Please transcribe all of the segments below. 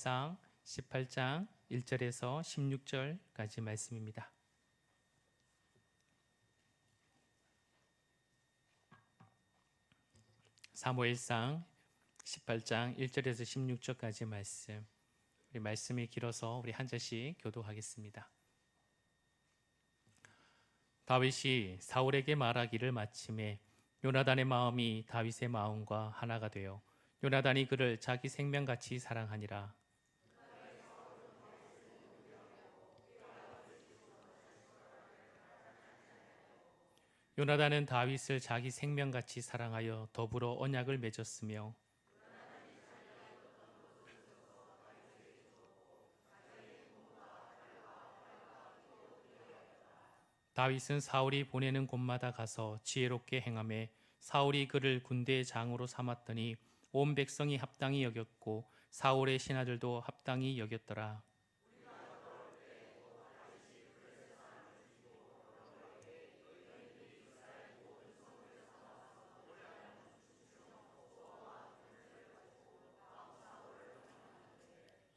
사무엘상 18장 1절에서 16절까지 말씀입니다. 사무엘상 18장 1절에서 16절까지 말씀. 우리 말씀이 길어서 우리 한 절씩 교독하겠습니다. 다윗이 사울에게 말하기를 마침에 요나단의 마음이 다윗의 마음과 하나가 되어 요나단이 그를 자기 생명같이 사랑하니라. 요나단은 다윗을 자기 생명같이 사랑하여 더불어 언약을 맺었으며 다윗은 사울이 보내는 곳마다 가서 지혜롭게 행하며 사울이 그를 군대의 장으로 삼았더니 온 백성이 합당히 여겼고 사울의 신하들도 합당히 여겼더라.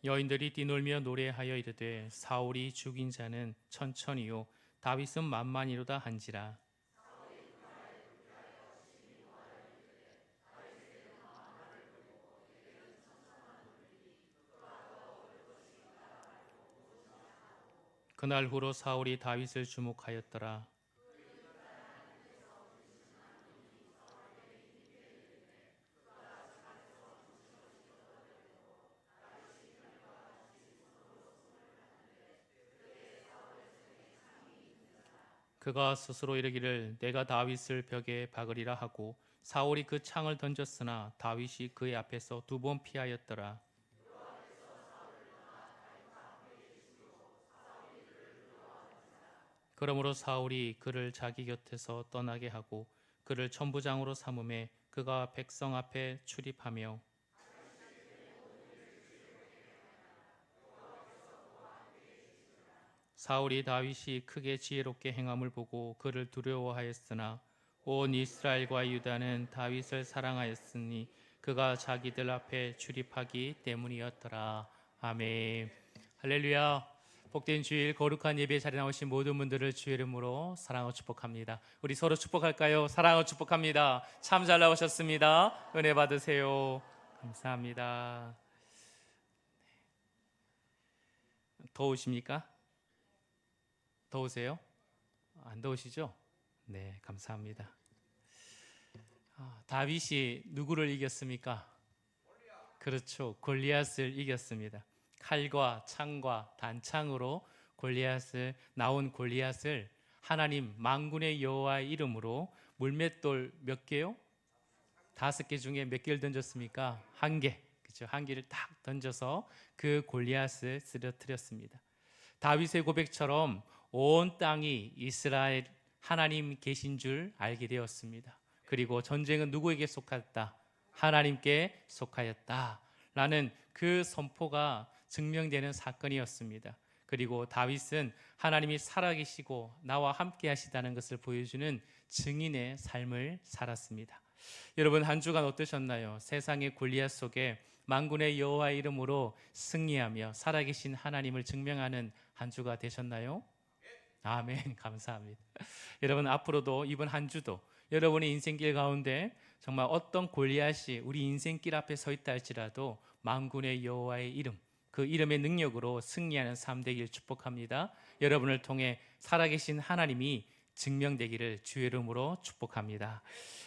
여인들이 뛰놀며 노래하여 이르되 사울이 죽인 자는 천천히요 다윗은 만만이로다 한지라. 그날 후로 사울이 다윗을 주목하였더라. 그가 스스로 이르기를 내가 다윗을 벽에 박으리라 하고 사울이 그 창을 던졌으나 다윗이 그의 앞에서 2번 피하였더라. 그러므로 사울이 그를 자기 곁에서 떠나게 하고 그를 천부장으로 삼음에 그가 백성 앞에 출입하며 사울이 다윗이 크게 지혜롭게 행함을 보고 그를 두려워하였으나 온 이스라엘과 유다는 다윗을 사랑하였으니 그가 자기들 앞에 출입하기 때문이었더라. 아멘. 할렐루야. 복된 주일 거룩한 예배 자리에 나오신 모든 분들을 주의 이름으로 사랑하고 축복합니다. 우리 서로 축복할까요? 사랑하고 축복합니다. 참 잘 나오셨습니다. 은혜 받으세요. 감사합니다. 더우십니까? 더우세요? 안 더우시죠? 네, 감사합니다. 다윗이 누구를 이겼습니까? 그렇죠. 골리앗을 이겼습니다. 칼과 창과 단창으로 나온 골리앗을 하나님 만군의 여호와의 이름으로 물맷돌 몇 개요? 5개 중에 몇 개를 던졌습니까? 1개. 그렇죠. 1개를 딱 던져서 그 골리앗을 쓰러뜨렸습니다. 다윗의 고백처럼 온 땅이 이스라엘 하나님 계신 줄 알게 되었습니다. 그리고 전쟁은 누구에게 속했다? 하나님께 속하였다 라는 그 선포가 증명되는 사건이었습니다. 그리고 다윗은 하나님이 살아계시고 나와 함께 하시다는 것을 보여주는 증인의 삶을 살았습니다. 여러분 한 주간 어떠셨나요? 세상의 골리앗 속에 만군의 여호와의 이름으로 승리하며 살아계신 하나님을 증명하는 한 주가 되셨나요? 아멘. 감사합니다. 여러분 앞으로도 이번 한 주도 여러분의 인생길 가운데 정말 어떤 골리앗이 우리 인생길 앞에 서 있다 할지라도 만군의 여호와의 이름, 그 이름의 능력으로 승리하는 삶 되길 축복합니다. 여러분을 통해 살아계신 하나님이 증명되기를 주의 이름으로 축복합니다.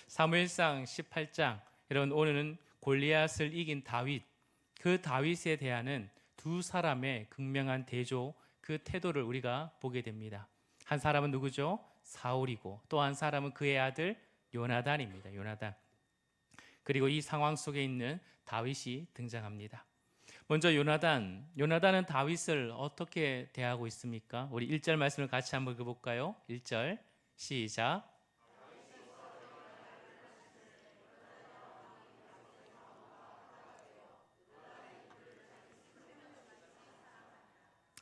사무엘상 18장, 여러분 오늘은 골리앗을 이긴 다윗, 그 다윗에 대한 두 사람의 극명한 대조, 그 태도를 우리가 보게 됩니다. 한 사람은 누구죠? 사울이고 또 한 사람은 그의 아들 요나단입니다. 요나단. 그리고 이 상황 속에 있는 다윗이 등장합니다. 먼저 요나단은 다윗을 어떻게 대하고 있습니까? 우리 1절 말씀을 같이 한번 읽어볼까요? 1절 시작.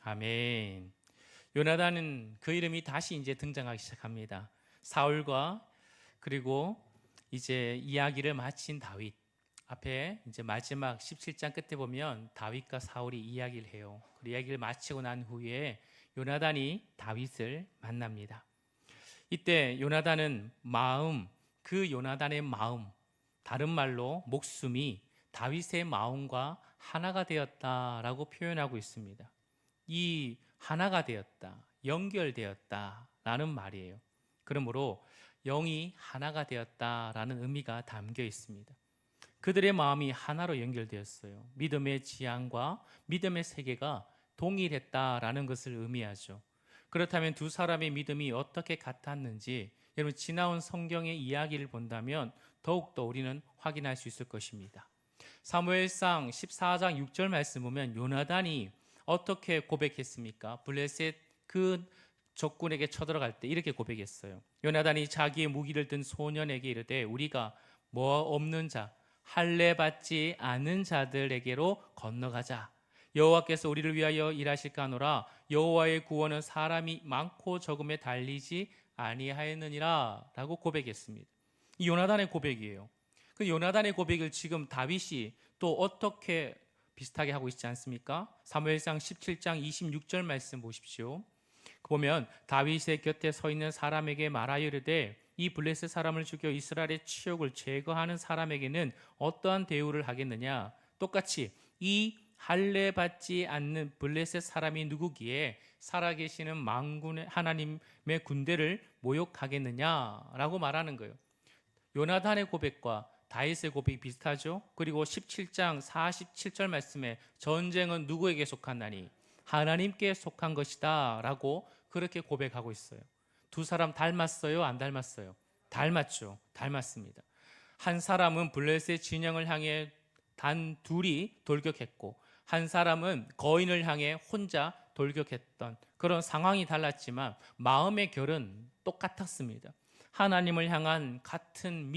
아멘. 요나단은 그 이름이 다시 이제 등장하기 시작합니다. 사울과 그리고 이제 이야기를 마친 다윗, 앞에 이제 마지막 17장 끝에 보면 다윗과 사울이 이야기를 해요. 그 이야기를 마치고 난 후에 요나단이 다윗을 만납니다. 이때 요나단은 그 요나단의 마음, 다른 말로 목숨이 다윗의 마음과 하나가 되었다라고 표현하고 있습니다. 이 하나가 되었다, 연결되었다라는 말이에요. 그러므로 영이 하나가 되었다라는 의미가 담겨 있습니다. 그들의 마음이 하나로 연결되었어요. 믿음의 지향과 믿음의 세계가 동일했다라는 것을 의미하죠. 그렇다면 두 사람의 믿음이 어떻게 같았는지 여러분 지나온 성경의 이야기를 본다면 더욱더 우리는 확인할 수 있을 것입니다. 사무엘상 14장 6절 말씀 보면 요나단이 어떻게 고백했습니까? 블레셋 그 적군에게 쳐들어갈 때 이렇게 고백했어요. 요나단이 자기의 무기를 든 소년에게 이르되 우리가 뭐 없는 자 할례 받지 않은 자들에게로 건너가자. 여호와께서 우리를 위하여 일하실까 하노라. 여호와의 구원은 사람이 많고 적음에 달리지 아니하였느니라 라고 고백했습니다. 이 요나단의 고백이에요. 그 요나단의 고백을 지금 다윗이 또 어떻게 비슷하게 하고 있지 않습니까? 사무엘상 17장 26절 말씀 보십시오. 보면 다윗의 곁에 서 있는 사람에게 말하여 이르되 이 블레셋 사람을 죽여 이스라엘의 치욕을 제거하는 사람에게는 어떠한 대우를 하겠느냐? 똑같이 이 할례 받지 않는 블레셋 사람이 누구기에 살아계시는 만군의 하나님의 군대를 모욕하겠느냐라고 말하는 거예요. 요나단의 고백과 다윗의 고백이 비슷하죠. 그리고 17장 47절 말씀에 전쟁은 누구에게 속한다니? 하나님께 속한 것이다 라고 그렇게 고백하고 있어요. 두 사람 닮았어요? 안 닮았어요? 닮았죠. 닮았습니다. 한 사람은 블레셋 진영을 향해 단 둘이 돌격했고 한 사람은 거인을 향해 혼자 돌격했던 그런 상황이 달랐지만 마음의 결은 똑같았습니다. 하나님을 향한 같은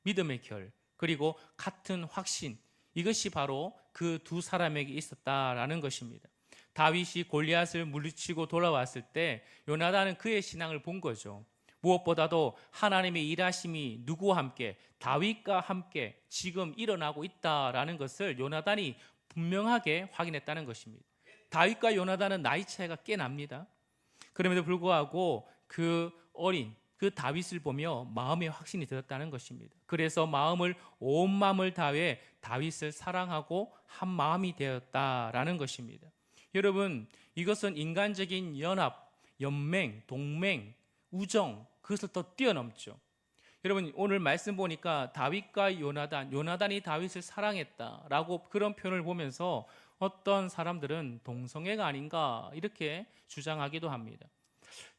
믿음의 결, 그리고 같은 확신, 이것이 바로 그 두 사람에게 있었다라는 것입니다. 다윗이 골리앗을 물리치고 돌아왔을 때 요나단은 그의 신앙을 본 거죠. 무엇보다도 하나님의 일하심이 누구와 함께, 다윗과 함께 지금 일어나고 있다라는 것을 요나단이 분명하게 확인했다는 것입니다. 다윗과 요나단은 나이 차이가 꽤 납니다. 그럼에도 불구하고 그 어린 그 다윗을 보며 마음의 확신이 들었다는 것입니다. 그래서 온 마음을 다해 다윗을 사랑하고 한 마음이 되었다라는 것입니다. 여러분, 이것은 인간적인 연합, 연맹, 동맹, 우정, 그것을 더 뛰어넘죠. 여러분, 오늘 말씀 보니까 다윗과 요나단이 다윗을 사랑했다라고 그런 표현을 보면서 어떤 사람들은 동성애가 아닌가 이렇게 주장하기도 합니다.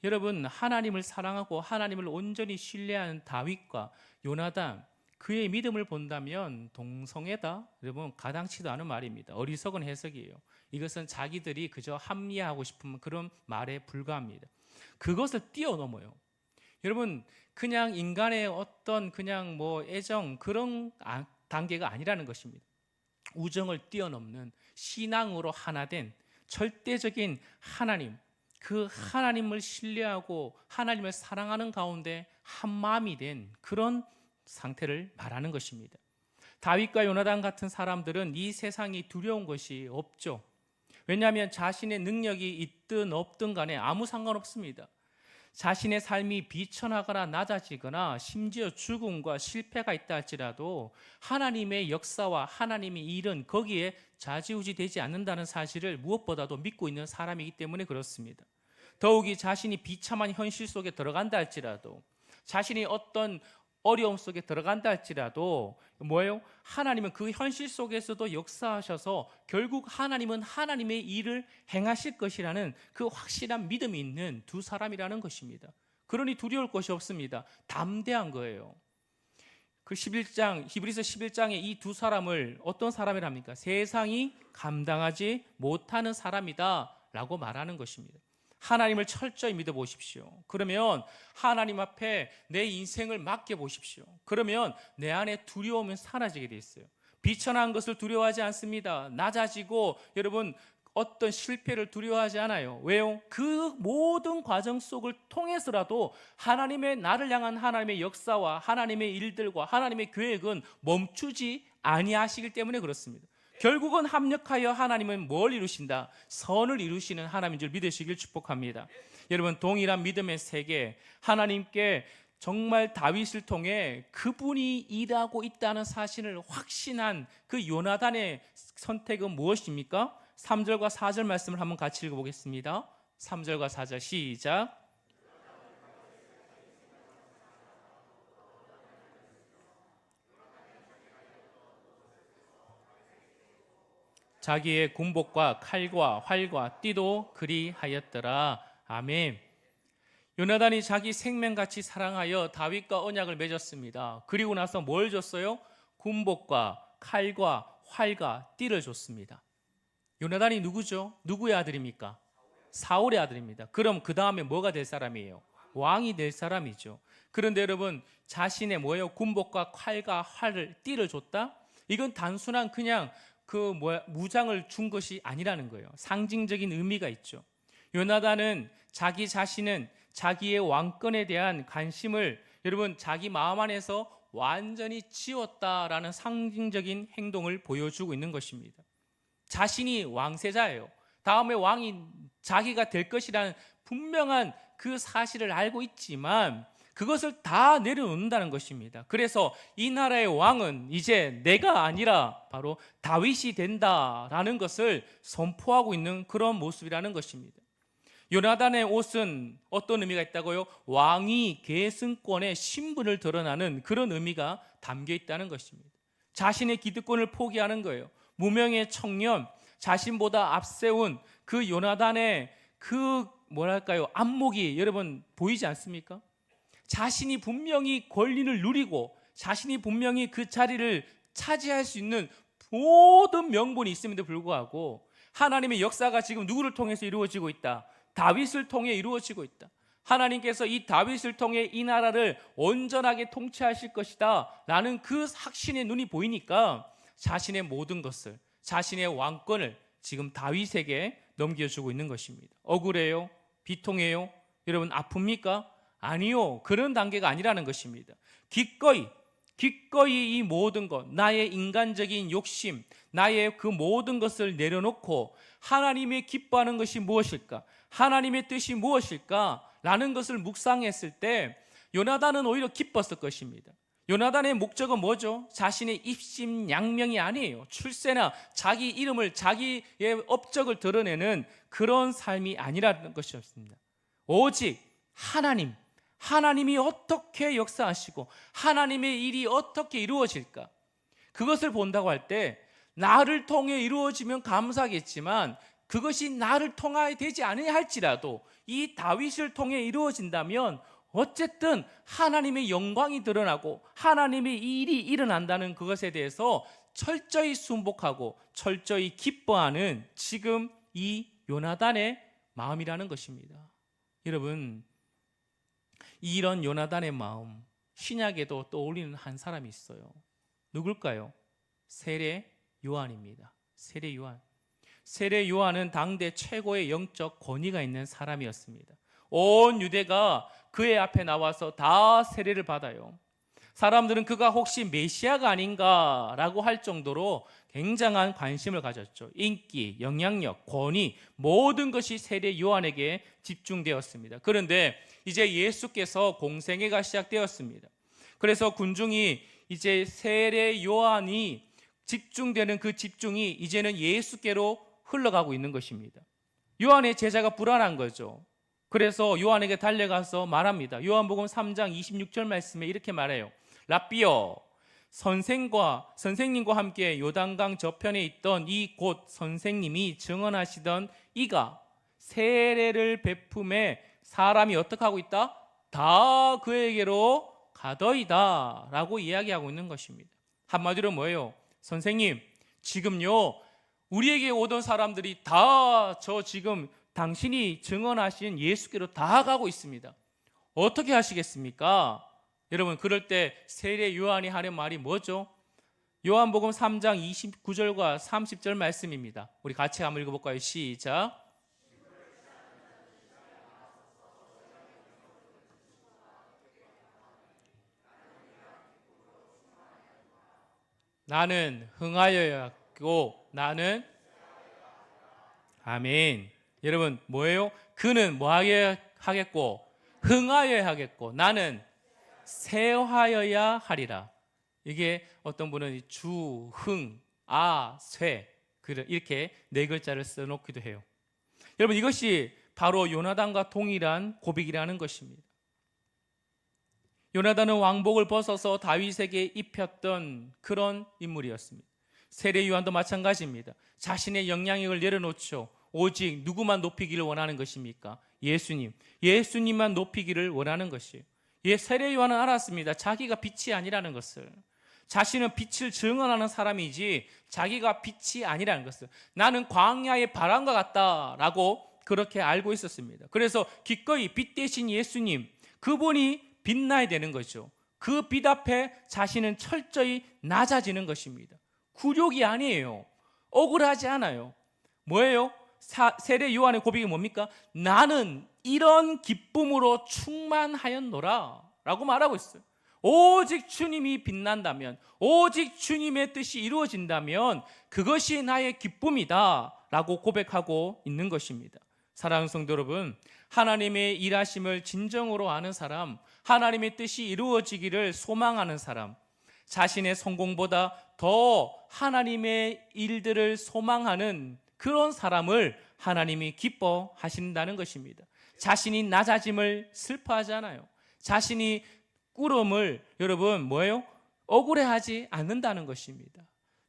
여러분, 하나님을 사랑하고 하나님을 온전히 신뢰하는 다윗과 요나단, 그의 믿음을 본다면 동성애다? 여러분, 가당치도 않은 말입니다. 어리석은 해석이에요. 이것은 자기들이 그저 합리화하고 싶은 그런 말에 불과합니다. 그것을 뛰어넘어요. 여러분, 그냥 인간의 어떤 그냥 애정 그런 단계가 아니라는 것입니다. 우정을 뛰어넘는 신앙으로 하나 된 절대적인 하나님, 그 하나님을 신뢰하고 하나님을 사랑하는 가운데 한 마음이 된 그런 상태를 말하는 것입니다. 다윗과 요나단 같은 사람들은 이 세상이 두려운 것이 없죠. 왜냐하면 자신의 능력이 있든 없든 간에 아무 상관없습니다. 자신의 삶이 비천하거나 낮아지거나 심지어 죽음과 실패가 있다 할지라도 하나님의 역사와 하나님의 일은 거기에 좌지우지 되지 않는다는 사실을 무엇보다도 믿고 있는 사람이기 때문에 그렇습니다. 더욱이 자신이 비참한 현실 속에 들어간다 할지라도, 자신이 어떤 어려움 속에 들어간다 할지라도 하나님은 그 현실 속에서도 역사하셔서 결국 하나님은 하나님의 일을 행하실 것이라는 그 확실한 믿음이 있는 두 사람이라는 것입니다. 그러니 두려울 것이 없습니다. 담대한 거예요. 그 히브리서 11장에 이 두 사람을 어떤 사람이랍니까? 세상이 감당하지 못하는 사람이다 라고 말하는 것입니다. 하나님을 철저히 믿어보십시오. 그러면 하나님 앞에 내 인생을 맡겨보십시오. 그러면 내 안에 두려움은 사라지게 돼 있어요. 비천한 것을 두려워하지 않습니다. 낮아지고 여러분 어떤 실패를 두려워하지 않아요. 왜요? 그 모든 과정 속을 통해서라도 나를 향한 하나님의 역사와 하나님의 일들과 하나님의 계획은 멈추지 아니하시기 때문에 그렇습니다. 결국은 합력하여 하나님은 뭘 이루신다? 선을 이루시는 하나님인 줄 믿으시길 축복합니다. 여러분, 동일한 믿음의 세계, 하나님께 정말 다윗을 통해 그분이 일하고 있다는 사실을 확신한 그 요나단의 선택은 무엇입니까? 3절과 4절 말씀을 한번 같이 읽어보겠습니다. 3절과 4절 시작. 자기의 군복과 칼과 활과 띠도 그리하였더라. 아멘. 요나단이 자기 생명같이 사랑하여 다윗과 언약을 맺었습니다. 그리고 나서 뭘 줬어요? 군복과 칼과 활과 띠를 줬습니다. 요나단이 누구죠? 누구의 아들입니까? 사울의 아들입니다. 그럼 그 다음에 뭐가 될 사람이에요? 왕이 될 사람이죠. 그런데 여러분, 자신의 뭐예요? 군복과 칼과 활을 띠를 줬다? 이건 단순한 그냥 무장을 준 것이 아니라는 거예요. 상징적인 의미가 있죠. 요나단은 자기 자신은 자기의 왕권에 대한 관심을 여러분 자기 마음 안에서 완전히 지웠다라는 상징적인 행동을 보여주고 있는 것입니다. 자신이 왕세자예요. 다음에 왕이 자기가 될 것이라는 분명한 그 사실을 알고 있지만 그것을 다 내려놓는다는 것입니다. 그래서 이 나라의 왕은 이제 내가 아니라 바로 다윗이 된다라는 것을 선포하고 있는 그런 모습이라는 것입니다. 요나단의 옷은 어떤 의미가 있다고요? 왕위 계승권의 신분을 드러나는 그런 의미가 담겨 있다는 것입니다. 자신의 기득권을 포기하는 거예요. 무명의 청년, 자신보다 앞세운 그 요나단의 그 안목이 여러분 보이지 않습니까? 자신이 분명히 권리를 누리고 자신이 분명히 그 자리를 차지할 수 있는 모든 명분이 있음에도 불구하고 하나님의 역사가 지금 누구를 통해서 이루어지고 있다? 다윗을 통해 이루어지고 있다. 하나님께서 이 다윗을 통해 이 나라를 온전하게 통치하실 것이다 라는 그 확신의 눈이 보이니까 자신의 모든 것을, 자신의 왕권을 지금 다윗에게 넘겨주고 있는 것입니다. 억울해요? 비통해요? 여러분 아픕니까? 아니요, 그런 단계가 아니라는 것입니다. 기꺼이 이 모든 것, 나의 인간적인 욕심, 나의 그 모든 것을 내려놓고 하나님이 기뻐하는 것이 무엇일까? 하나님의 뜻이 무엇일까? 라는 것을 묵상했을 때 요나단은 오히려 기뻤을 것입니다. 요나단의 목적은 뭐죠? 자신의 입심양명이 아니에요. 출세나 자기 이름을, 자기의 업적을 드러내는 그런 삶이 아니라는 것이었습니다. 오직 하나님이 어떻게 역사하시고 하나님의 일이 어떻게 이루어질까? 그것을 본다고 할 때 나를 통해 이루어지면 감사하겠지만 그것이 나를 통하여 되지 않으냐 할지라도 이 다윗을 통해 이루어진다면 어쨌든 하나님의 영광이 드러나고 하나님의 일이 일어난다는 그것에 대해서 철저히 순복하고 철저히 기뻐하는 지금 이 요나단의 마음이라는 것입니다. 여러분, 이런 요나단의 마음, 신약에도 떠올리는 한 사람이 있어요. 누굴까요? 세례 요한입니다. 세례 요한. 세례 요한은 당대 최고의 영적 권위가 있는 사람이었습니다. 온 유대가 그의 앞에 나와서 다 세례를 받아요. 사람들은 그가 혹시 메시아가 아닌가라고 할 정도로 굉장한 관심을 가졌죠. 인기, 영향력, 권위 모든 것이 세례 요한에게 집중되었습니다. 그런데 이제 예수께서 공생애가 시작되었습니다. 그래서 군중이 이제 세례 요한이 집중되는 그 집중이 이제는 예수께로 흘러가고 있는 것입니다. 요한의 제자가 불안한 거죠. 그래서 요한에게 달려가서 말합니다. 요한복음 3장 26절 말씀에 이렇게 말해요. 랍비여, 선생님과 함께 요단강 저편에 있던 이 곧 선생님이 증언하시던 이가 세례를 베품에 사람이 어떻게 하고 있다? 다 그에게로 가더이다 라고 이야기하고 있는 것입니다. 한마디로 뭐예요? 선생님, 지금요 우리에게 오던 사람들이 다 저 지금 당신이 증언하신 예수께로 다 가고 있습니다. 어떻게 하시겠습니까? 여러분, 그럴 때 세례 요한이 하는 말이 뭐죠? 요한복음 3장 29절과 30절 말씀입니다. 우리 같이 한번 읽어볼까요? 시작. 나는 흥하여야 하고 나는 아멘. 여러분 뭐예요? 그는 뭐하게 하겠고 흥하여야 하겠고 나는 쇠하여야 하리라. 이게 어떤 분은 주, 흥, 아, 쇠 이렇게 네 글자를 써놓기도 해요. 여러분 이것이 바로 요나단과 동일한 고백이라는 것입니다. 요나단은 왕복을 벗어서 다윗에게 입혔던 그런 인물이었습니다. 세례 요한도 마찬가지입니다. 자신의 영향력을 내려놓죠. 오직 누구만 높이기를 원하는 것입니까? 예수님만 높이기를 원하는 것이에요. 세례 요한은 알았습니다. 자기가 빛이 아니라는 것을. 자신은 빛을 증언하는 사람이지 자기가 빛이 아니라는 것을. 나는 광야의 바람과 같다라고 그렇게 알고 있었습니다. 그래서 기꺼이 빛 대신 예수님, 그분이 빛나야 되는 거죠. 그 빛 앞에 자신은 철저히 낮아지는 것입니다. 굴욕이 아니에요. 억울하지 않아요. 뭐예요? 세례 요한의 고백이 뭡니까? 나는 이런 기쁨으로 충만하였노라 라고 말하고 있어요. 오직 주님이 빛난다면, 오직 주님의 뜻이 이루어진다면 그것이 나의 기쁨이다 라고 고백하고 있는 것입니다. 사랑하는 성도 여러분, 하나님의 일하심을 진정으로 아는 사람, 하나님의 뜻이 이루어지기를 소망하는 사람, 자신의 성공보다 더 하나님의 일들을 소망하는 그런 사람을 하나님이 기뻐하신다는 것입니다. 자신이 낮아짐을 슬퍼하지 않아요. 자신이 꾸름을 여러분 뭐예요? 억울해하지 않는다는 것입니다.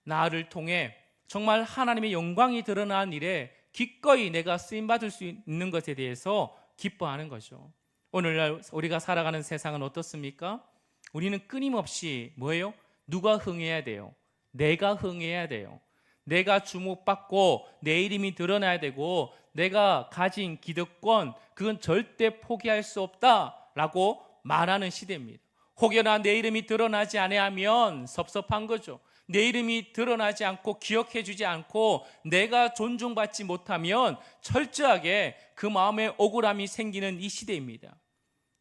나를 통해 정말 하나님의 영광이 드러난 일에 기꺼이 내가 쓰임받을 수 있는 것에 대해서 기뻐하는 거죠. 오늘날 우리가 살아가는 세상은 어떻습니까? 우리는 끊임없이 뭐예요? 누가 흥해야 돼요? 내가 흥해야 돼요. 내가 주목받고 내 이름이 드러나야 되고 내가 가진 기득권 그건 절대 포기할 수 없다라고 말하는 시대입니다. 혹여나 내 이름이 드러나지 아니하면 섭섭한 거죠. 내 이름이 드러나지 않고 기억해 주지 않고 내가 존중받지 못하면 철저하게 그 마음에 억울함이 생기는 이 시대입니다.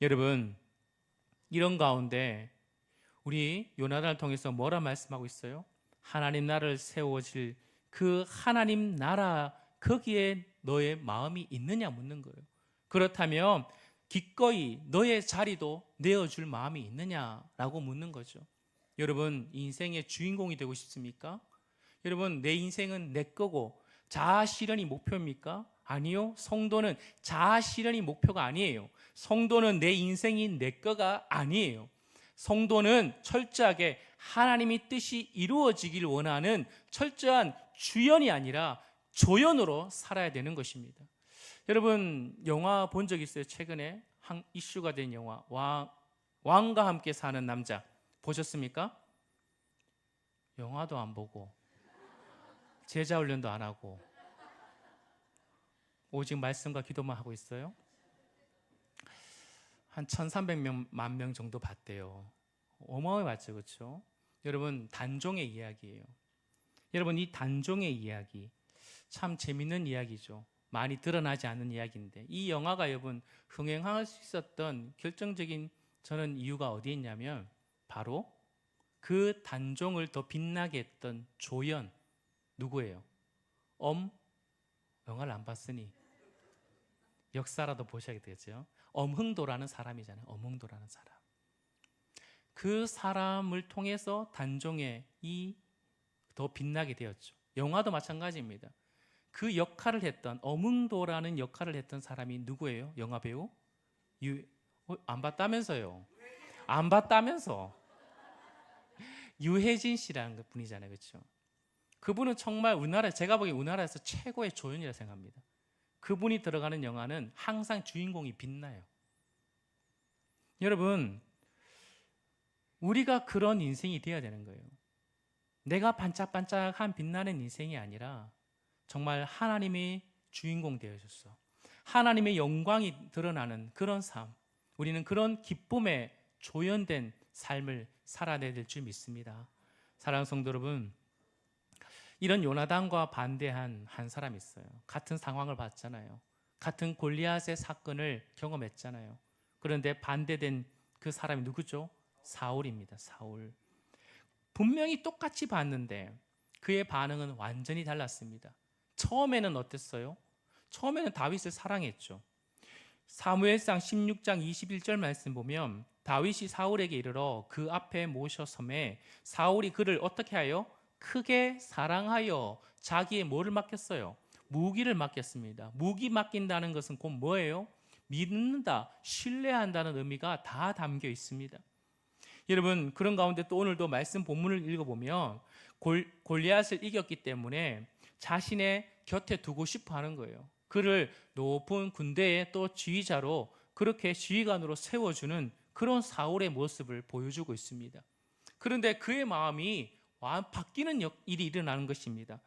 여러분, 이런 가운데 우리 요나단을 통해서 뭐라 말씀하고 있어요? 하나님 나라를 세워질 그 하나님 나라 거기에 너의 마음이 있느냐 묻는 거예요. 그렇다면 기꺼이 너의 자리도 내어줄 마음이 있느냐라고 묻는 거죠. 여러분, 인생의 주인공이 되고 싶습니까? 여러분, 내 인생은 내 거고 자아 실현이 목표입니까? 아니요. 성도는 자아 실현이 목표가 아니에요. 성도는 내 인생이 내 거가 아니에요. 성도는 철저하게 하나님의 뜻이 이루어지길 원하는 철저한 주연이 아니라 조연으로 살아야 되는 것입니다. 여러분, 영화 본 적 있어요? 최근에 이슈가 된 영화 왕과 함께 사는 남자 보셨습니까? 영화도 안 보고 제자 훈련도 안 하고 오직 말씀과 기도만 하고 있어요. 한 1,300만 명 정도 봤대요. 어마어마하죠, 그렇죠? 여러분, 단종의 이야기예요. 여러분, 이 단종의 이야기 참 재밌는 이야기죠. 많이 드러나지 않는 이야기인데 이 영화가 여러분 흥행할 수 있었던 결정적인 저는 이유가 어디에 있냐면 바로 그 단종을 더 빛나게 했던 조연 누구예요? 영화를 안 봤으니 역사라도 보셔야 되겠죠. 엄흥도라는 사람이잖아요. 엄흥도라는 사람. 그 사람을 통해서 단종의 이 더 빛나게 되었죠. 영화도 마찬가지입니다. 그 역할을 했던 엄흥도라는 역할을 했던 사람이 누구예요? 영화 배우? 안 봤다면서요? 안 봤다면서? 유해진 씨라는 분이잖아요, 그렇죠? 그분은 정말 제가 보기엔 우리나라에서 최고의 조연이라 생각합니다. 그분이 들어가는 영화는 항상 주인공이 빛나요. 여러분, 우리가 그런 인생이 되어야 되는 거예요. 내가 반짝반짝한 빛나는 인생이 아니라 정말 하나님의 주인공 되어줬어. 하나님의 영광이 드러나는 그런 삶. 우리는 그런 기쁨에 조연된 삶을 살아내야 될 줄 믿습니다. 사랑하는 성도 여러분, 이런 요나단과 반대한 한 사람이 있어요. 같은 상황을 봤잖아요. 같은 골리앗의 사건을 경험했잖아요. 그런데 반대된 그 사람이 누구죠? 사울입니다. 사울. 분명히 똑같이 봤는데 그의 반응은 완전히 달랐습니다. 처음에는 어땠어요? 처음에는 다윗을 사랑했죠. 사무엘상 16장 21절 말씀 보면 다윗이 사울에게 이르러 그 앞에 모셔섬에 사울이 그를 어떻게 하여? 크게 사랑하여 자기의 뭐를 맡겼어요? 무기를 맡겼습니다. 무기 맡긴다는 것은 곧 뭐예요? 믿는다, 신뢰한다는 의미가 다 담겨 있습니다. 여러분, 그런 가운데 또 오늘도 말씀 본문을 읽어보면 골리앗을 이겼기 때문에 자신의 곁에 두고 싶어 하는 거예요. 그를 높은 군대의 또 지휘자로 그렇게 지휘관으로 세워주는 그런 사울의 모습을 보여주고 있습니다. 그런데 그의 마음이 바뀌는 일이 일어나는 것입니다.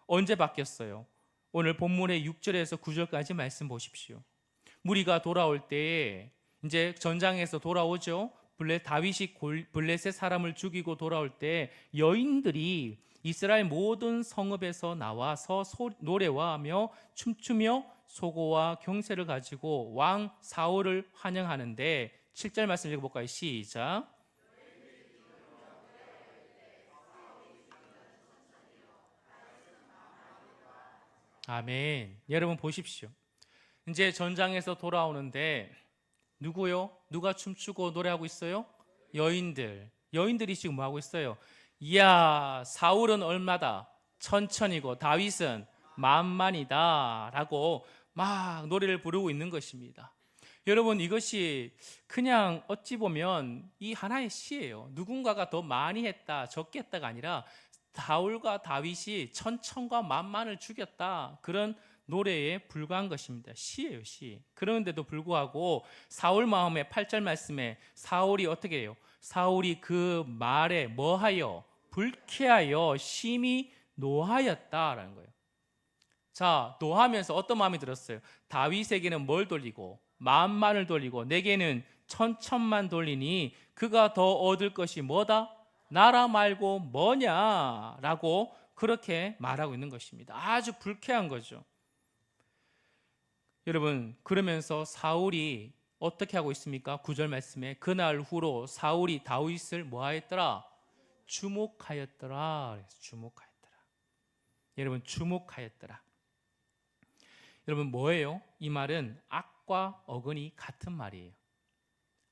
언제 바뀌었어요? 오늘 본문의 6절에서 9절까지 말씀 보십시오. 무리가 돌아올 때에 이제 전장에서 돌아오죠. 다윗이 블레셋 사람을 죽이고 돌아올 때 여인들이 이스라엘 모든 성읍에서 나와서 노래와 하며 춤추며 소고와 경세를 가지고 왕 사울을 환영하는데 7절 말씀 읽어볼까요? 시작. 아멘. 여러분 보십시오. 이제 전장에서 돌아오는데 누구요? 누가 춤추고 노래하고 있어요? 여인들이 지금 뭐 하고 있어요? 이야, 사울은 얼마다? 천천이고 다윗은 만만이다 라고 막 노래를 부르고 있는 것입니다. 여러분, 이것이 그냥 어찌 보면 이 하나의 시예요. 누군가가 더 많이 했다, 적게 했다가 아니라 사울과 다윗이 천천과 만만을 죽였다, 그런 노래에 불과한 것입니다. 시예요, 시. 그런데도 불구하고 사울 마음의 8절 말씀에 사울이 어떻게 해요? 사울이 그 말에 뭐하여? 불쾌하여 심히 노하였다라는 거예요. 자, 노하면서 어떤 마음이 들었어요? 다윗에게는 뭘 돌리고? 만만을 돌리고 내게는 천천만 돌리니 그가 더 얻을 것이 뭐다? 나라 말고 뭐냐라고 그렇게 말하고 있는 것입니다. 아주 불쾌한 거죠. 여러분, 그러면서 사울이 어떻게 하고 있습니까? 9절 말씀에 그날 후로 사울이 다윗을 뭐하였더라? 주목하였더라. 주목하였더라. 여러분, 주목하였더라. 여러분, 뭐예요? 이 말은 악과 어근이 같은 말이에요.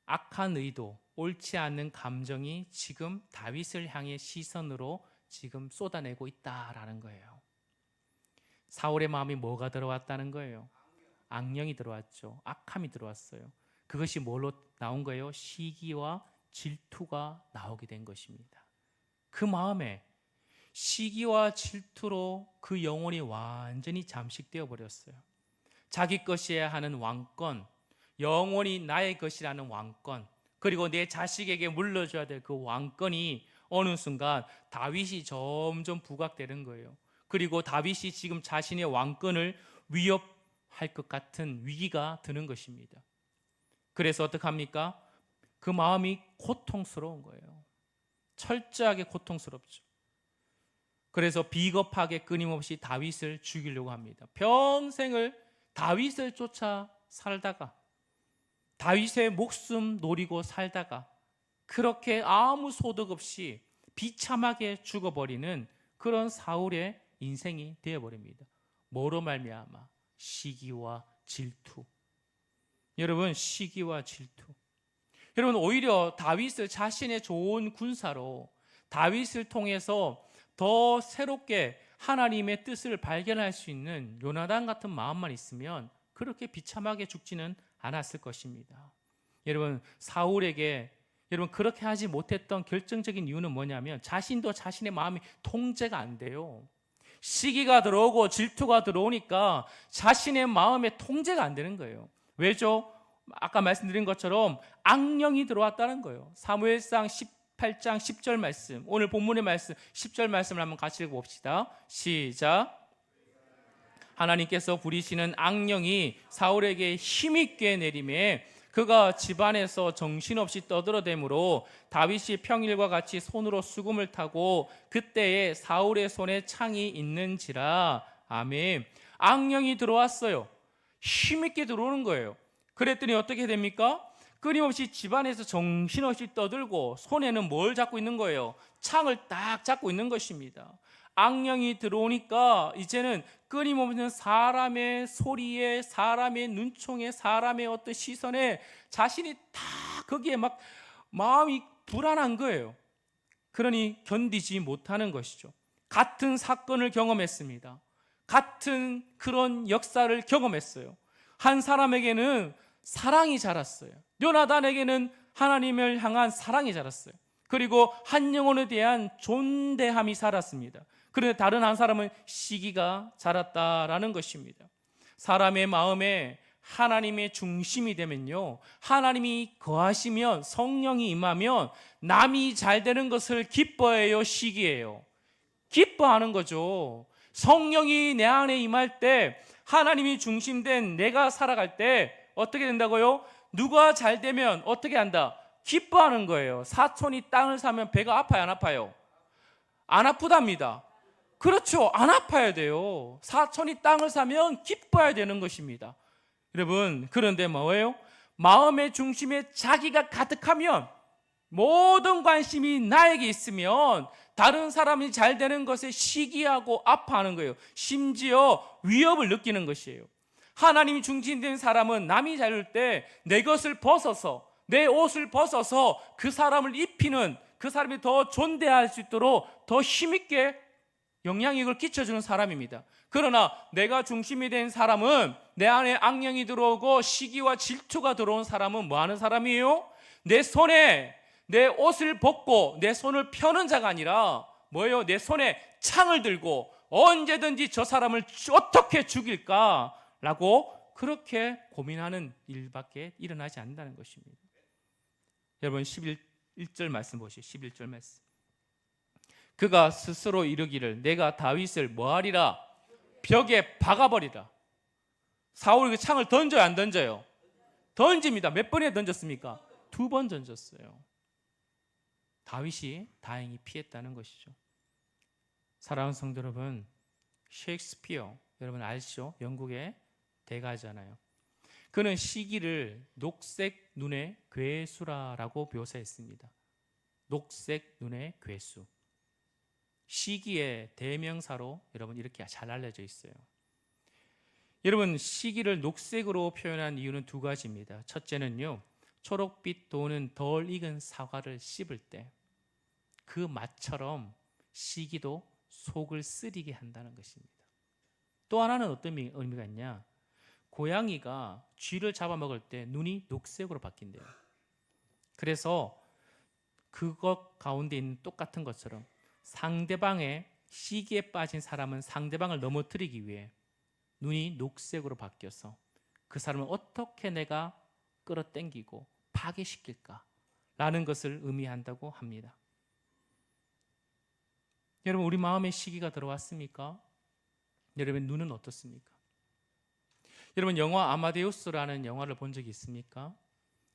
악한 의도, 옳지 않은 감정이 지금 다윗을 향해 시선으로 지금 쏟아내고 있다라는 거예요. 사울의 마음이 뭐가 들어왔다는 거예요? 악령이 들어왔죠. 악함이 들어왔어요. 그것이 뭘로 나온 거예요? 시기와 질투가 나오게 된 것입니다. 그 마음에 시기와 질투로 그 영혼이 완전히 잠식되어 버렸어요. 자기 것이어야 하는 왕권, 영원히 나의 것이라는 왕권, 그리고 내 자식에게 물려줘야 될 그 왕권이 어느 순간 다윗이 점점 부각되는 거예요. 그리고 다윗이 지금 자신의 왕권을 위협할 것 같은 위기가 드는 것입니다. 그래서 어떡합니까? 그 마음이 고통스러운 거예요. 철저하게 고통스럽죠. 그래서 비겁하게 끊임없이 다윗을 죽이려고 합니다. 평생을 다윗을 쫓아 살다가 다윗의 목숨 노리고 살다가 그렇게 아무 소득 없이 비참하게 죽어버리는 그런 사울의 인생이 되어버립니다. 뭐로 말미암아? 시기와 질투. 여러분, 시기와 질투. 여러분, 오히려 다윗을 자신의 좋은 군사로 다윗을 통해서 더 새롭게 하나님의 뜻을 발견할 수 있는 요나단 같은 마음만 있으면 그렇게 비참하게 죽지는 않았을 것입니다. 여러분, 사울에게 여러분 그렇게 하지 못했던 결정적인 이유는 뭐냐면 자신도 자신의 마음이 통제가 안 돼요. 시기가 들어오고 질투가 들어오니까 자신의 마음에 통제가 안 되는 거예요. 왜죠? 아까 말씀드린 것처럼 악령이 들어왔다는 거예요. 사무엘상 18장 10절 말씀, 오늘 본문의 말씀 10절 말씀을 한번 같이 읽어봅시다. 시작. 하나님께서 부리시는 악령이 사울에게 힘있게 내림에 그가 집안에서 정신없이 떠들어대므로 다윗이 평일과 같이 손으로 수금을 타고 그때에 사울의 손에 창이 있는지라. 아멘. 악령이 들어왔어요. 힘있게 들어오는 거예요. 그랬더니 어떻게 됩니까? 끊임없이 집안에서 정신없이 떠들고 손에는 뭘 잡고 있는 거예요? 창을 딱 잡고 있는 것입니다. 악령이 들어오니까 이제는 끊임없는 사람의 소리에, 사람의 눈총에, 사람의 어떤 시선에 자신이 다 거기에 막 마음이 불안한 거예요. 그러니 견디지 못하는 것이죠. 같은 사건을 경험했습니다. 같은 그런 역사를 경험했어요. 한 사람에게는 사랑이 자랐어요. 요나단에게는 하나님을 향한 사랑이 자랐어요. 그리고 한 영혼에 대한 존대함이 자랐습니다. 그런데 다른 한 사람은 시기가 자랐다라는 것입니다. 사람의 마음에 하나님의 중심이 되면요, 하나님이 거하시면, 성령이 임하면 남이 잘 되는 것을 기뻐해요, 시기해요? 기뻐하는 거죠. 성령이 내 안에 임할 때, 하나님이 중심된 내가 살아갈 때 어떻게 된다고요? 누가 잘 되면 어떻게 한다? 기뻐하는 거예요. 사촌이 땅을 사면 배가 아파요, 안 아파요? 안 아프답니다. 그렇죠, 안 아파야 돼요. 사촌이 땅을 사면 기뻐야 되는 것입니다. 여러분, 그런데 뭐예요? 마음의 중심에 자기가 가득하면, 모든 관심이 나에게 있으면 다른 사람이 잘 되는 것에 시기하고 아파하는 거예요. 심지어 위협을 느끼는 것이에요. 하나님이 중심된 사람은 남이 잘 될 때 내 것을 벗어서, 내 옷을 벗어서 그 사람을 입히는, 그 사람이 더 존대할 수 있도록 더 힘있게 영향력을 끼쳐주는 사람입니다. 그러나 내가 중심이 된 사람은, 내 안에 악령이 들어오고 시기와 질투가 들어온 사람은 뭐 하는 사람이에요? 내 손에 내 옷을 벗고 내 손을 펴는 자가 아니라 뭐예요? 내 손에 창을 들고 언제든지 저 사람을 어떻게 죽일까라고 그렇게 고민하는 일밖에 일어나지 않는다는 것입니다. 여러분 11절 말씀 보시죠. 11절 말씀. 그가 스스로 이르기를 내가 다윗을 뭐하리라? 벽에 박아버리라. 사울이 그 창을 던져요, 안 던져요? 던집니다. 몇 번이나 던졌습니까? 2번 던졌어요. 다윗이 다행히 피했다는 것이죠. 사랑하는 성도 여러분, 셰익스피어 여러분 아시죠? 영국의 대가잖아요. 그는 시기를 녹색 눈의 괴수라고 묘사했습니다. 녹색 눈의 괴수. 시기의 대명사로 여러분 이렇게 잘 알려져 있어요. 여러분, 시기를 녹색으로 표현한 이유는 2가지입니다. 첫째는요, 초록빛 도는 덜 익은 사과를 씹을 때 그 맛처럼 시기도 속을 쓰리게 한다는 것입니다. 또 하나는 어떤 의미가 있냐? 고양이가 쥐를 잡아먹을 때 눈이 녹색으로 바뀐대요. 그래서 그것 가운데 있는 똑같은 것처럼 상대방의 시기에 빠진 사람은 상대방을 넘어뜨리기 위해 눈이 녹색으로 바뀌어서 그 사람을 어떻게 내가 끌어당기고 파괴시킬까라는 것을 의미한다고 합니다. 여러분, 우리 마음에 시기가 들어왔습니까? 여러분, 눈은 어떻습니까? 여러분, 영화 아마데우스라는 영화를 본 적이 있습니까?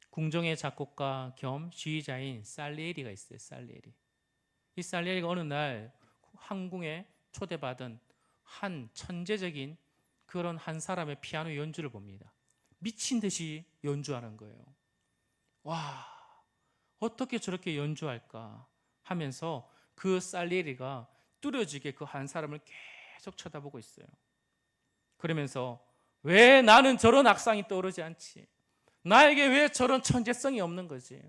궁정의 작곡가 겸 지휘자인 살리에리가 있어요. 살리에리. 이 살리에리가 어느 날 황궁에 초대받은 한 천재적인 그런 한 사람의 피아노 연주를 봅니다. 미친 듯이 연주하는 거예요. 와, 어떻게 저렇게 연주할까 하면서 그 살리에리가 뚜려지게 그 한 사람을 계속 쳐다보고 있어요. 그러면서 왜 나는 저런 악상이 떠오르지 않지? 나에게 왜 저런 천재성이 없는 거지?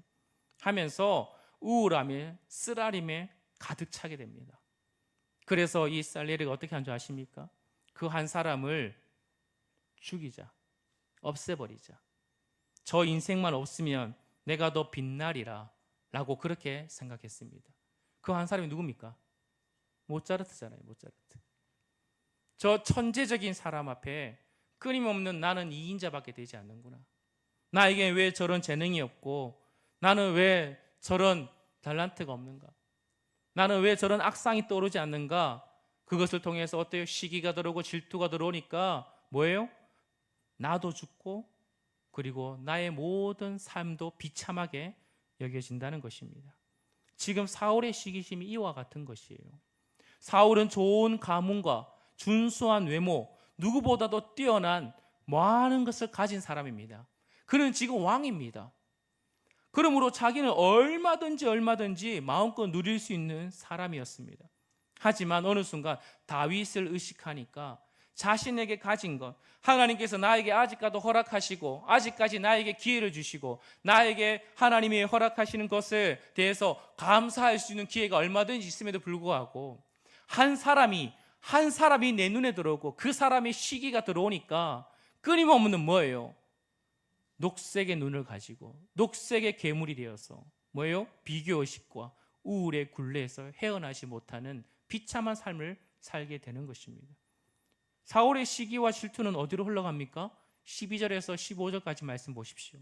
하면서 우울함에 쓰라림에 가득 차게 됩니다. 그래서 이 살리에리가 어떻게 한 줄 아십니까? 그 한 사람을 죽이자, 없애버리자. 저 인생만 없으면 내가 더 빛나리라 라고 그렇게 생각했습니다. 그 한 사람이 누굽니까? 모차르트잖아요. 모차르트. 저 천재적인 사람 앞에 끊임없는 나는 2인자밖에 되지 않는구나. 나에게 왜 저런 재능이 없고, 나는 왜 저런 탤런트가 없는가, 나는 왜 저런 악상이 떠오르지 않는가. 그것을 통해서 어때요? 시기가 들어오고 질투가 들어오니까 뭐예요? 나도 죽고 그리고 나의 모든 삶도 비참하게 여겨진다는 것입니다. 지금 사울의 시기심이 이와 같은 것이에요. 사울은 좋은 가문과 준수한 외모, 누구보다도 뛰어난 많은 것을 가진 사람입니다. 그는 지금 왕입니다. 그러므로 자기는 얼마든지 마음껏 누릴 수 있는 사람이었습니다. 하지만 어느 순간 다윗을 의식하니까 자신에게 가진 것, 하나님께서 나에게 아직까지 허락하시고 아직까지 나에게 기회를 주시고 나에게 하나님이 허락하시는 것에 대해서 감사할 수 있는 기회가 얼마든지 있음에도 불구하고 한 사람이 내 눈에 들어오고 그 사람의 시기가 들어오니까 끊임없는 뭐예요? 녹색의 눈을 가지고 녹색의 괴물이 되어서 뭐예요? 비교의식과 우울의 굴레에서 헤어나지 못하는 비참한 삶을 살게 되는 것입니다. 사울의 시기와 질투는 어디로 흘러갑니까? 12절에서 15절까지 말씀 보십시오.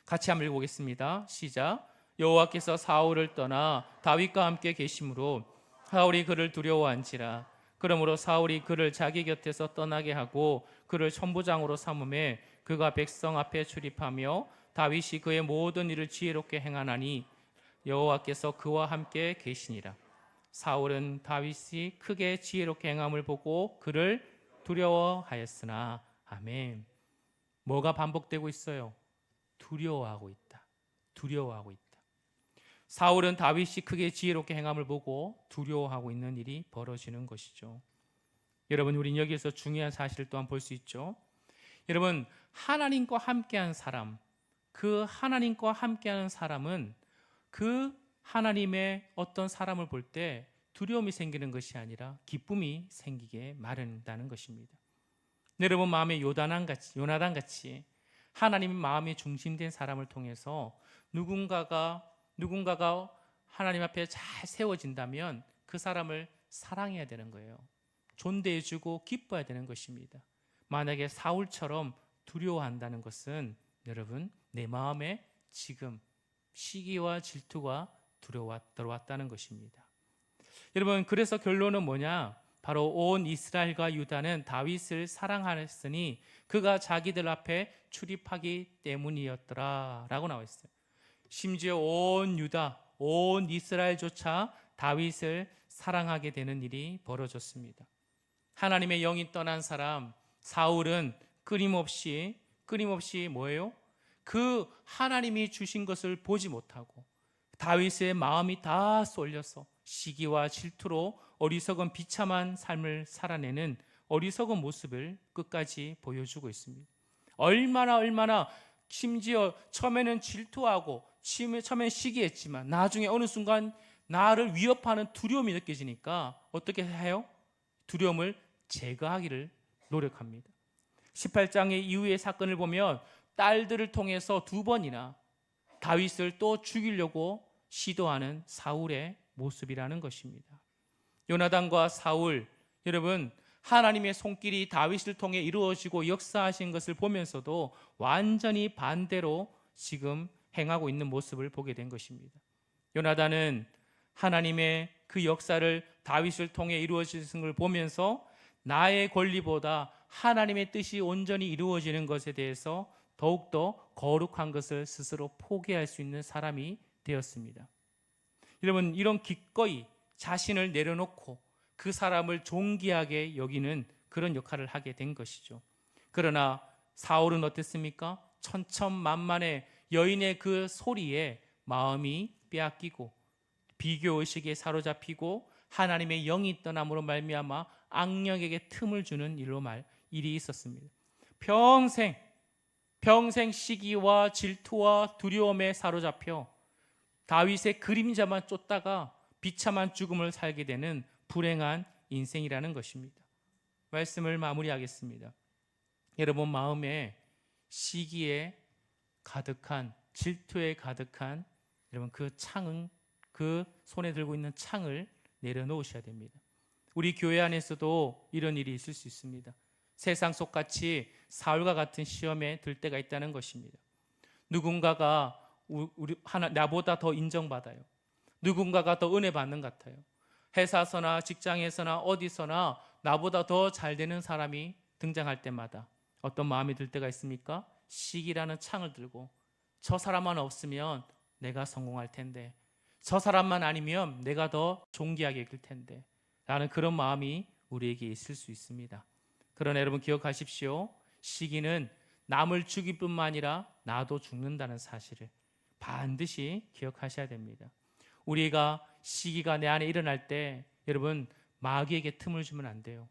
같이 한번 읽어보겠습니다. 시작. 여호와께서 사울을 떠나 다윗과 함께 계심으로 사울이 그를 두려워한지라. 그러므로 사울이 그를 자기 곁에서 떠나게 하고 그를 천부장으로 삼음에 그가 백성 앞에 출입하며 다윗이 그의 모든 일을 지혜롭게 행하나니 여호와께서 그와 함께 계시니라. 사울은 다윗이 크게 지혜롭게 행함을 보고 그를 두려워하였으나. 아멘. 뭐가 반복되고 있어요? 두려워하고 있다. 사울은 다윗이 크게 지혜롭게 행함을 보고 두려워하고 있는 일이 벌어지는 것이죠. 여러분, 우린 여기에서 중요한 사실을 또한 볼 수 있죠. 여러분, 하나님과 함께한 사람, 그 하나님과 함께하는 사람은 그 하나님의 어떤 사람을 볼 때 두려움이 생기는 것이 아니라 기쁨이 생기게 마련이라는 것입니다. 여러분 마음에 요나단 같이 하나님의 마음에 중심된 사람을 통해서 누군가가 하나님 앞에 잘 세워진다면 그 사람을 사랑해야 되는 거예요. 존대해주고 기뻐해야 되는 것입니다. 만약에 사울처럼 두려워한다는 것은 여러분 내 마음에 지금 시기와 질투가 들어왔다는 것입니다. 여러분, 그래서 결론은 뭐냐? 바로 온 이스라엘과 유다는 다윗을 사랑하였으니 그가 자기들 앞에 출입하기 때문이었더라 라고 나와 있어요. 심지어 온 유다, 온 이스라엘조차 다윗을 사랑하게 되는 일이 벌어졌습니다. 하나님의 영이 떠난 사람 사울은 끊임없이 뭐예요? 그 하나님이 주신 것을 보지 못하고 다윗의 마음이 다 쏠려서 시기와 질투로 어리석은 비참한 삶을 살아내는 어리석은 모습을 끝까지 보여주고 있습니다. 얼마나 심지어 처음에는 질투하고 처음엔 시기했지만 나중에 어느 순간 나를 위협하는 두려움이 느껴지니까 어떻게 해요? 두려움을 제거하기를 노력합니다. 18장의 이후의 사건을 보면 딸들을 통해서 2번이나 다윗을 또 죽이려고 시도하는 사울의 모습이라는 것입니다. 요나단과 사울, 여러분 하나님의 손길이 다윗을 통해 이루어지고 역사하신 것을 보면서도 완전히 반대로 지금 행하고 있는 모습을 보게 된 것입니다. 요나단은 하나님의 그 역사를 다윗을 통해 이루어지는 것을 보면서 나의 권리보다 하나님의 뜻이 온전히 이루어지는 것에 대해서 더욱더 거룩한 것을 스스로 포기할 수 있는 사람이 되었습니다. 여러분, 이런 기꺼이 자신을 내려놓고 그 사람을 존귀하게 여기는 그런 역할을 하게 된 것이죠. 그러나 사울은 어땠습니까? 천천만만의 여인의 그 소리에 마음이 빼앗기고 비교의식에 사로잡히고 하나님의 영이 떠남으로 말미암아 악령에게 틈을 주는 일이 있었습니다. 평생 시기와 질투와 두려움에 사로잡혀 다윗의 그림자만 쫓다가 비참한 죽음을 살게 되는 불행한 인생이라는 것입니다. 말씀을 마무리하겠습니다. 여러분 마음에 시기에 가득한 질투에 가득한 여러분 그 손에 들고 있는 창을 내려놓으셔야 됩니다. 우리 교회 안에서도 이런 일이 있을 수 있습니다. 세상 속같이 사울과 같은 시험에 들 때가 있다는 것입니다. 누군가가 나보다 더 인정받아요. 누군가가 더 은혜 받는 것 같아요. 회사서나 직장에서나 어디서나 나보다 더 잘 되는 사람이 등장할 때마다 어떤 마음이 들 때가 있습니까? 시기라는 창을 들고 저 사람만 없으면 내가 성공할 텐데, 저 사람만 아니면 내가 더 존귀하게 될 텐데 라는 그런 마음이 우리에게 있을 수 있습니다. 그러나 여러분 기억하십시오. 시기는 남을 죽일 뿐만 아니라 나도 죽는다는 사실을, 반드시 기억하셔야 됩니다. 우리가 시기가 내 안에 일어날 때 여러분 마귀에게 틈을 주면 안 돼요.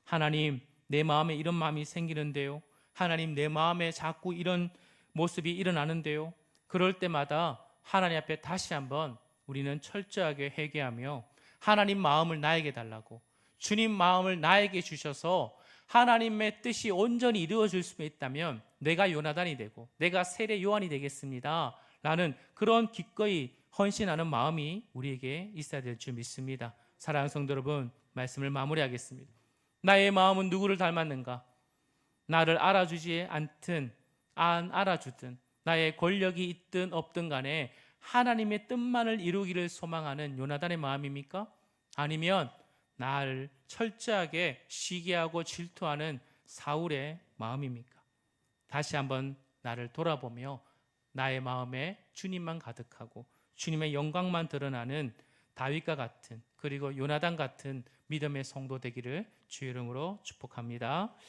하나님, 내 마음에 이런 마음이 생기는데요. 하나님, 내 마음에 자꾸 이런 모습이 일어나는데요. 그럴 때마다 하나님 앞에 다시 한번 우리는 철저하게 회개하며 하나님 마음을 나에게 달라고, 주님 마음을 나에게 주셔서 하나님의 뜻이 온전히 이루어질 수 있다면 내가 요나단이 되고 내가 세례 요한이 되겠습니다 라는 그런 기꺼이 헌신하는 마음이 우리에게 있어야 될 줄 믿습니다. 사랑하는 성도 여러분, 말씀을 마무리하겠습니다. 나의 마음은 누구를 닮았는가? 나를 알아주지 않든 안 알아주든 나의 권력이 있든 없든 간에 하나님의 뜻만을 이루기를 소망하는 요나단의 마음입니까? 아니면 나를 철저하게 시기하고 질투하는 사울의 마음입니까? 다시 한번 나를 돌아보며 나의 마음에 주님만 가득하고 주님의 영광만 드러나는 다윗과 같은, 그리고 요나단 같은 믿음의 성도 되기를 주의 이름으로 축복합니다.